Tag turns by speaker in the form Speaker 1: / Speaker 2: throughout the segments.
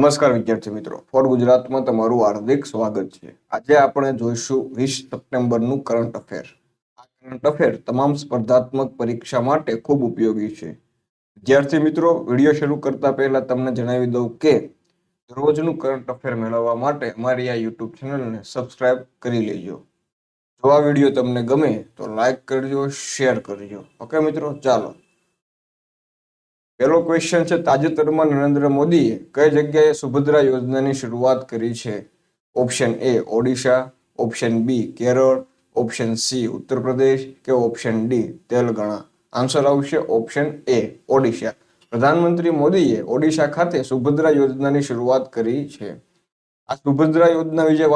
Speaker 1: નમસ્કાર વિદ્યાર્થી મિત્રો, ફોર ગુજરાતમાં તમારું હાર્દિક સ્વાગત છે। આજે આપણે જોઈશું 20 સપ્ટેમ્બરનું કરંટ અફેર। આ કરંટ અફેર તમામ સ્પર્ધાત્મક પરીક્ષા માટે ખૂબ ઉપયોગી છે। વિદ્યાર્થી મિત્રો, વિડીયો શરૂ કરતા પહેલા તમને જણાવી દઉં કે રોજનું કરંટ અફેર મેળવવા માટે અમારી આ યુટ્યુબ ચેનલને સબસ્ક્રાઇબ કરી લેજો। જો આ વિડીયો તમને ગમે તો લાઈક કરજો, શેર કરજો। ઓકે મિત્રો, ચાલો। પહેલો ક્વેશ્ચન છે, તાજેતરમાં નરેન્દ્ર મોદીએ કઈ જગ્યાએ સુભદ્રા યોજનાની શરૂઆત કરી છે? Option A Odisha, option B Kerala, option C Uttar Pradesh કે ઓપ્શન ડી તેલંગાણા। આન્સર આવશે ઓપ્શન એ ઓડિશા। પ્રધાનમંત્રી મોદીએ ઓડિશા ખાતે સુભદ્રા યોજનાની શરૂઆત કરી છે। આ સુભદ્રા યોજના વિશે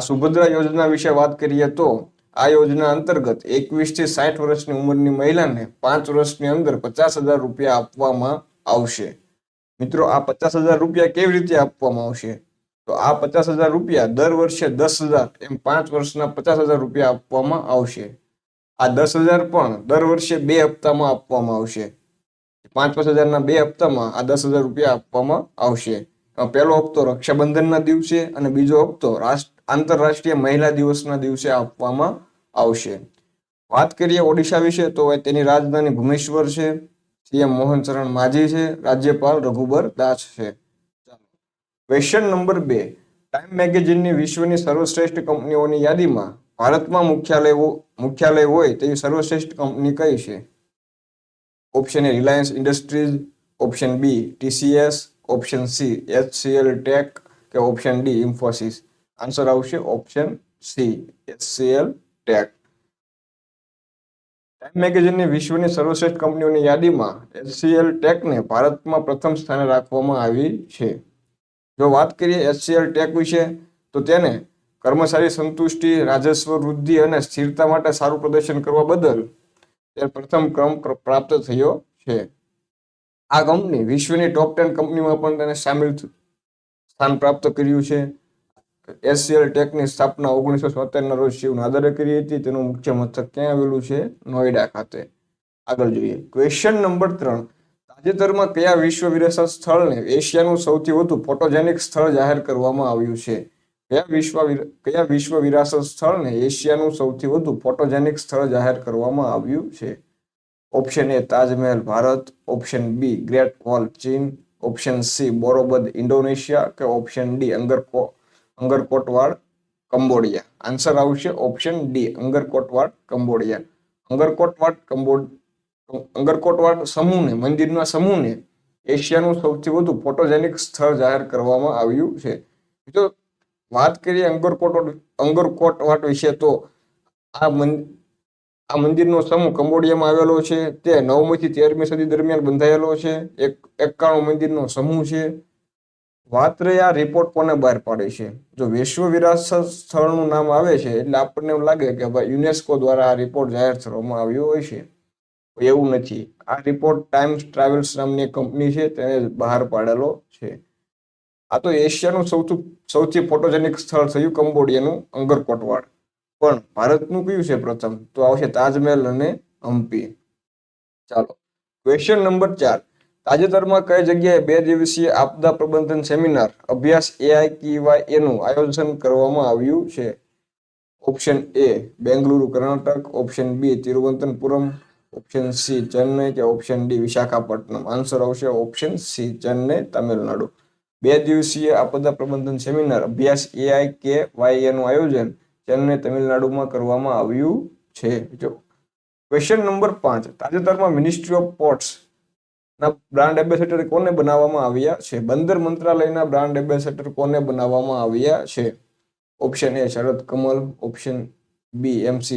Speaker 1: સુભદ્રા યોજના વિશે વાત કરીએ તો આ યોજના અંતર્ગત 21 થી 60 વર્ષની ઉંમરની મહિલાને 5 વર્ષની અંદર 50,000 રૂપિયા આપવામાં આવશે। મિત્રો, આ 50,000 રૂપિયા કેવી રીતે આપવામાં આવશે? તો આ 50,000 રૂપિયા દર વર્ષે 10,000 એમ 5 વર્ષના 50,000 રૂપિયા આપવામાં આવશે। આ 10,000 પણ દર વર્ષે 2 હપ્તામાં આપવામાં આવશે। 5,000 ના 2 હપ્તામાં આ 10,000 રૂપિયા આપવામાં આવશે। પહેલો હપ્તો રક્ષાબંધનના દિવસે અને બીજો હપ્તો આંતરરાષ્ટ્રીય મહિલા દિવસના દિવસે આપવામાં આવશે। વાત કરીએ ઓડિશા વિશે તો તેની રાજધાની ભુવનેશ્વર છે। સીએમ મોહન ચરણ માઝી છે। રાજ્યપાલ રઘુબર દાસ છે। ક્વેશ્ચન નંબર 2, ટાઈમ મેગેઝિનની વિશ્વની સર્વશ્રેષ્ઠ કંપનીઓની યાદીમાં ભારતમાં મુખ્યાલય હોય તેવી સર્વશ્રેષ્ઠ કંપની કઈ છે? Option A Reliance Industries, option B TCS, option C HCL Tech કે ઓપ્શન ડી ઇન્ફોસિસ। આન્સર આવશે option C HCL Tech. Time મેગેઝિનની વિશ્વની સર્વશ્રેષ્ઠ કંપનીઓની યાદીમાં એચસીએલ ટેકને ભારતમાં પ્રથમ સ્થાને રાખવામાં આવી છે। જો વાત કરીએ એચસીએલ ટેક વિશે તો તેને કર્મચારી સંતુષ્ટિ, રાજસ્વ વૃદ્ધિ અને સ્થિરતા માટે સારું પ્રદર્શન કરવા બદલ તે પ્રથમ ક્રમ પ્રાપ્ત થયો છે। આ કંપની વિશ્વની ટોપ 10 કંપનીમાં પણ તેને સ્થાન પ્રાપ્ત કર્યું છે। એચસીએલ ટેકની સ્થાપના 1977ના રોજ શિવ નાદરે કરી હતી। તેનું મુખ્ય મથક ક્યાં આવેલું છે? નોઈડા ખાતે। આગળ જોઈએ ક્વેશ્ચન નંબર 3, તાજેતરમાં કયા વિશ્વ વિરાસત સ્થળને એશિયાનું સૌથી વધુ ફોટોજેનિક સ્થળ જાહેર કરવામાં આવ્યું છે? કયા વિશ્વ વિરાસત સ્થળને એશિયાનું સૌથી વધુ ફોટોજેનિક સ્થળ જાહેર કરવામાં આવ્યું છે? Option A Taj Mahal Bharat, option B great wall ચીન, ઓપ્શન સી બોરોબદ ઇન્ડોનેશિયા કે option D Angkor Wat Cambodia. Answer આવશે option D Angkor Wat Cambodia. Angkor Wat સમૂહને મંદિરના સમૂહને એશિયાનું સૌથી વધુ ફોટોજેનિક સ્થળ જાહેર કરવામાં આવ્યું છે। તો વાત કરીએ અંગરકોટવાડ વિશે તો આ મંદિરનો સમૂહ કંબોડિયામાં આવેલો છે। તે 9મી થી 13મી સદી દરમિયાન બંધાયેલો છે। 91 મંદિરનો સમૂહ છે। વાત રહી આ રિપોર્ટ કોને બહાર પાડે છે? જો વિશ્વ વિરાસત સ્થળનું નામ આવે છે એટલે આપણને એવું લાગે કે ભાઈ યુનેસ્કો દ્વારા આ રિપોર્ટ જાહેર કરવામાં આવ્યો હોય છે। એવું નથી। આ રિપોર્ટ ટાઈમ્સ ટ્રાવેલ્સ નામની કંપની છે તેને બહાર પાડેલો છે। આ તો એશિયાનું સૌથી ફોટોજેનિક સ્થળ થયું કંબોડિયાનું અંગરકોટવાડ। પણ ભારતનું કયું છે પ્રથમ? તો આવશે તાજમહેલ અને હમ્પી। ચાલો ક્વેશ્ચન નંબર 4, તાજેતરમાં કઈ જગ્યાએ 2 દિવસીય આપદા પ્રબંધન સેમિનાર અભ્યાસ AIKYA નું આયોજન કરવામાં આવ્યું છે? Option A Bengaluru Karnataka, option B Thiruvananthapuram, option C Chennai કે ઓપ્શન ડી વિશાખાપટ્ટનમ। આન્સર આવશે ઓપ્શન સી ચેન્નઈ તમિલનાડુ। 2 દિવસીય આપદા પ્રબંધન સેમિનાર અભ્યાસ AIKYA નું આયોજન ચેન્નઈ તમિલનાડુમાં કરવામાં આવ્યું છે। ક્વેશ્ચન નંબર 5, તાજેતરમાં મિનિસ્ટ્રી ઓફ પોર્ટ્સ ના બ્રાન્ડ એમ્બેસેડર કોને બનાવવામાં આવ્યા છે? બંદર મંત્રાલયના બ્રાન્ડ એમ્બેસેડર કોને બનાવવામાં આવ્યા છે? Option A Sharad Kamal, option B MC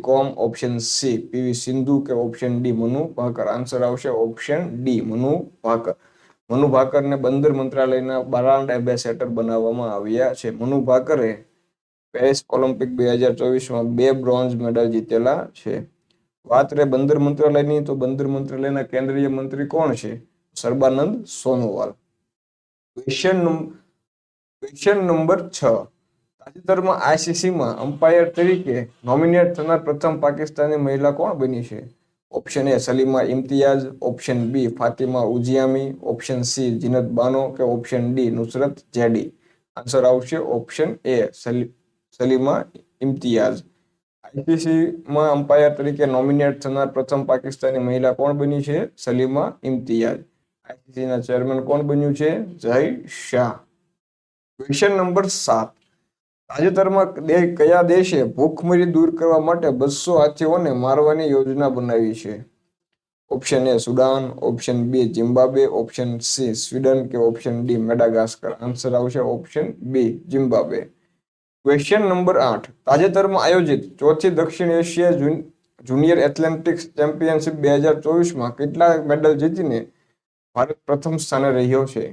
Speaker 1: Kom, option C PV Sindhu કે option D Manu Bhakar. Answer આવશે ઓપ્શન ડી મનુ ભાકર। મનુ ભાકરને બંદર મંત્રાલયના બ્રાન્ડ એમ્બેસેડર બનાવવામાં આવ્યા છે। મનુ ભાકરે પેરિસ ઓલિમ્પિક 2024માં 2 બ્રોન્ઝ મેડલ જીતેલા છે। વાત રહે બંદર મંત્રાલયની તો બંદર મંત્રાલયના કેન્દ્રીય મંત્રી કોણ છે? સર્બાનંદ સોનોવાલ। ક્વેશ્ચન નંબર 6, તાજેતરમાં આઈસીસીમાં અમ્પાયર તરીકે નોમિનેટ થનાર પ્રથમ પાકિસ્તાની મહિલા કોણ બની છે? Option A Salima Imtiaz, option B Fatima Ujiyami, option C Zeenat Bano કે ઓપ્શન ડી નુસરત જેડી. આન્સર આવશે ઓપ્શન એ સલીમા ઇમ્તિયાઝ. આઈસીસીમાં અમ્પાયર તરીકે નોમિનેટ થનાર પ્રથમ પાકિસ્તાની મહિલા કોણ બની છે? સલીમા ઇમ્તિયાઝ. આઈસીસીના ચેરમેન કોણ બન્યું છે? જય શાહ. Question number 7. તાજેતરમાં કયા દેશે ભૂખમરી દૂર કરવા માટે 200 હાથીઓને મારવાની યોજના બનાવી છે? Option A Sudan, option B Zimbabwe, option C Sweden કે ઓપ્શન ડી મેડાગાસ્કર. આન્સર આવશે option B Zimbabwe. Question number 8. તાજેતરમાં આયોજિત ચોથી દક્ષિણ એશિયા જુનિયર એથ્લેટિક્સ ચેમ્પિયનશિપ 2024માં કેટલા મેડલ જીતીને ભારત પ્રથમ સ્થાને રહ્યો છે?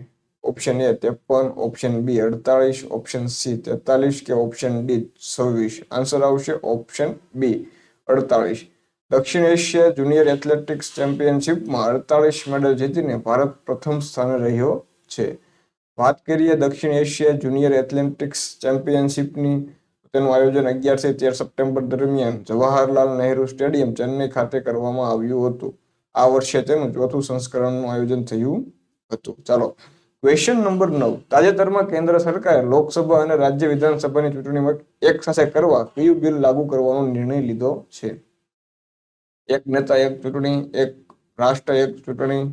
Speaker 1: Option A 53, option B 48, option C 43 કે ઓપ્શન ડી 26. આન્સર આવશે ઓપ્શન બી 48. દક્ષિણ એશિયા જુનિયર એથ્લેટિક્સ ચેમ્પિયનશિપમાં 48 મેડલ જીતીને ભારત પ્રથમ સ્થાને રહ્યો છે. વાત કરીએ દક્ષિણ એશિયા જુનિયર એથ્લેટિક્સ ચેમ્પિયનશિપની, તેનું આયોજન 11 થી 13 સપ્ટેમ્બર દરમિયાન જવાહરલાલ નહેરુ સ્ટેડિયમ ચેન્નઈ ખાતે કરવામાં આવ્યું હતું. આ વર્ષે તેનું ચોથું સંસ્કરણનું આયોજન થયું હતું. ચાલો ક્વેશ્ચન નંબર 9. તાજેતરમાં કેન્દ્ર સરકારે લોકસભા અને રાજ્ય વિધાનસભાની ચૂંટણીમાં એક સાથે કરવા કયું બિલ લાગુ કરવાનો નિર્ણય લીધો છે? એક નેતા એક ચૂંટણી, એક રાષ્ટ્ર એક ચૂંટણી,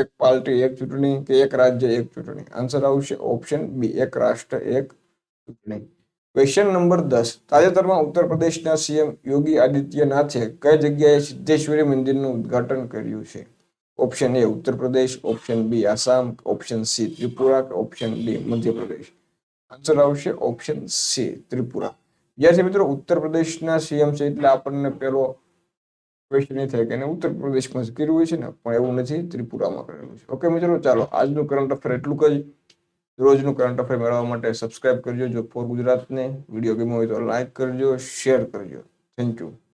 Speaker 1: એક પાર્ટી એક ચૂંટણી કે એક રાજ્ય એક ચૂંટણી. આન્સર આવશે ઓપ્શન બી એક રાષ્ટ્ર એક ચૂંટણી. Question number 10. તાજેતરમાં ઉત્તર પ્રદેશના સીએમ યોગી આદિત્યનાથે કઈ જગ્યાએ સિદ્ધેશ્વરી મંદિરનું ઉદ્ઘાટન કર્યું છે? Option A Uttar Pradesh, option B Assam, option C Tripura કે ઓપ્શન ડી મધ્યપ્રદેશ. આન્સર આવશે ઓપ્શન સી ત્રિપુરા. વિદ્યાર્થી મિત્રો, ઉત્તર પ્રદેશના સીએમ છે એટલે આપણને પેલો ક્વેશ્ચન એ થાય કે ઉત્તર પ્રદેશમાં જ કર્યું હોય છે ને, પણ એવું નથી, ત્રિપુરામાં કરેલું છે. ઓકે મિત્રો, ચાલો આજનું કરંટ અફેર એટલું જ. રોજનું કરંટ અફેર મેળવવા માટે સબસ્ક્રાઇબ કરજો. જો ફોર ગુજરાતને વિડીયો ગમ્યો હોય તો લાઈક કરજો, શેર કરજો. Thank you.